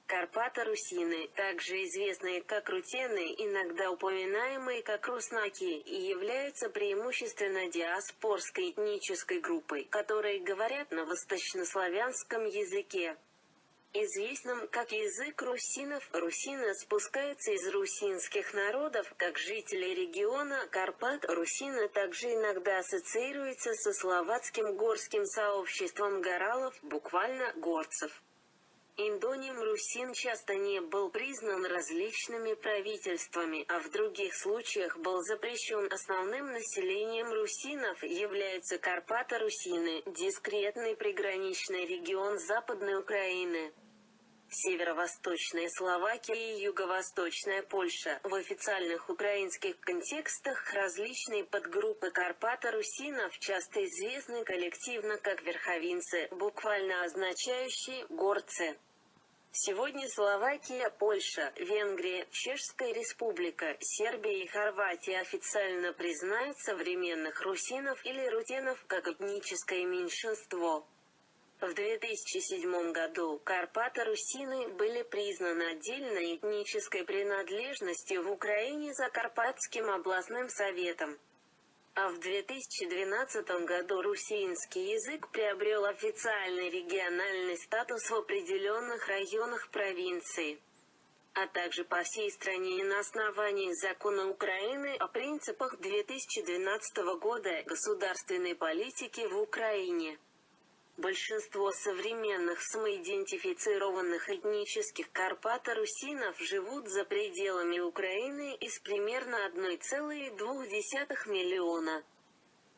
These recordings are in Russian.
Карпато-русины, также известные как рутены, иногда упоминаемые как руснаки, и являются преимущественно диаспорской этнической группой, которые говорят на восточнославянском языке, известном как язык русинов. Русины спускаются из русинских народов, как жители региона Карпат. Русины также иногда ассоциируются со словацким горским сообществом горалов, буквально горцев. Индоним русин часто не был признан различными правительствами, а в других случаях был запрещен. Основным населением русинов являются Карпато-русины, дискретный приграничный регион Западной Украины, северо-восточная Словакия и юго-восточная Польша. В официальных украинских контекстах различные подгруппы карпато-русинов часто известны коллективно как верховинцы, буквально означающие «горцы». Сегодня Словакия, Польша, Венгрия, Чешская Республика, Сербия и Хорватия официально признают современных русинов или рутенов как этническое меньшинство. В 2007 году карпато-русины были признаны отдельной этнической принадлежностью в Украине Закарпатским областным советом. А в 2012 году русинский язык приобрел официальный региональный статус в определенных районах провинции, а также по всей стране на основании закона Украины о принципах 2012 года государственной политики в Украине. Большинство современных самоидентифицированных этнических карпато-русинов живут за пределами Украины из примерно 1,2 миллиона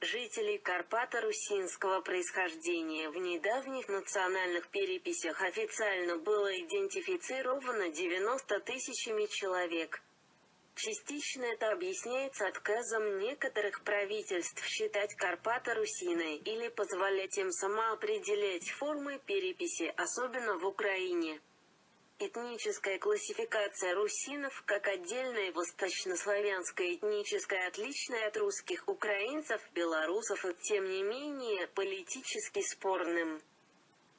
жителей карпато-русинского происхождения. В недавних национальных переписях официально было идентифицировано 90 тысячами человек. Частично это объясняется отказом некоторых правительств считать карпато-русиной или позволять им самоопределять формы переписи, особенно в Украине. Этническая классификация русинов как отдельная восточнославянская этническая отличная от русских, украинцев, белорусов и, тем не менее, политически спорным.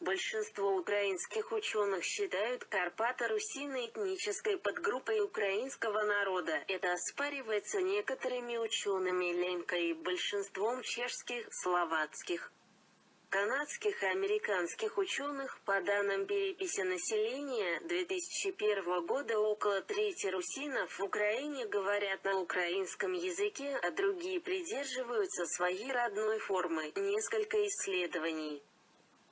Большинство украинских ученых считают карпато-русины этнической подгруппой украинского народа. Это оспаривается некоторыми учеными Ленько и большинством чешских, словацких, канадских и американских ученых. По данным переписи населения 2001 года около трети русинов в Украине говорят на украинском языке, а другие придерживаются своей родной формы. Несколько исследований,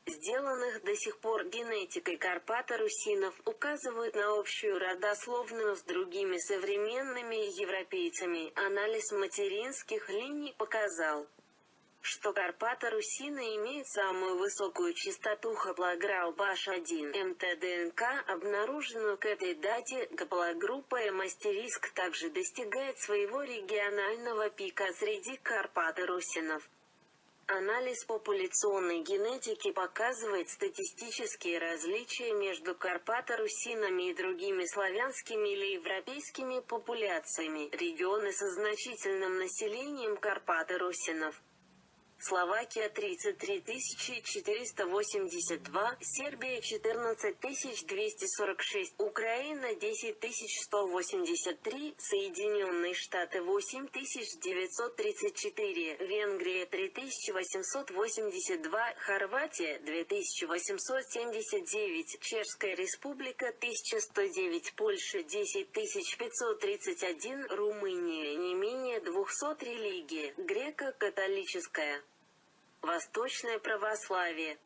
сделанных до сих пор генетикой карпато-русинов, указывают на общую родословную с другими современными европейцами. Анализ материнских линий показал, что карпато-русины имеют самую высокую частоту хаплогруппы МТ-ДНК, обнаруженную к этой дате. Гаплогруппа М* также достигает своего регионального пика среди карпато-русинов. Анализ популяционной генетики показывает статистические различия между карпато-русинами и другими славянскими или европейскими популяциями. Регионы со значительным населением карпато-русинов: Словакия 33 482, Сербия 14 246, Украина 10 183, Соединенные Штаты 8 934, Венгрия 3882, Хорватия 2879, Чешская Республика 1109, Польша 10 531, Румыния не менее 200 религия: греко-католическая, восточное православие,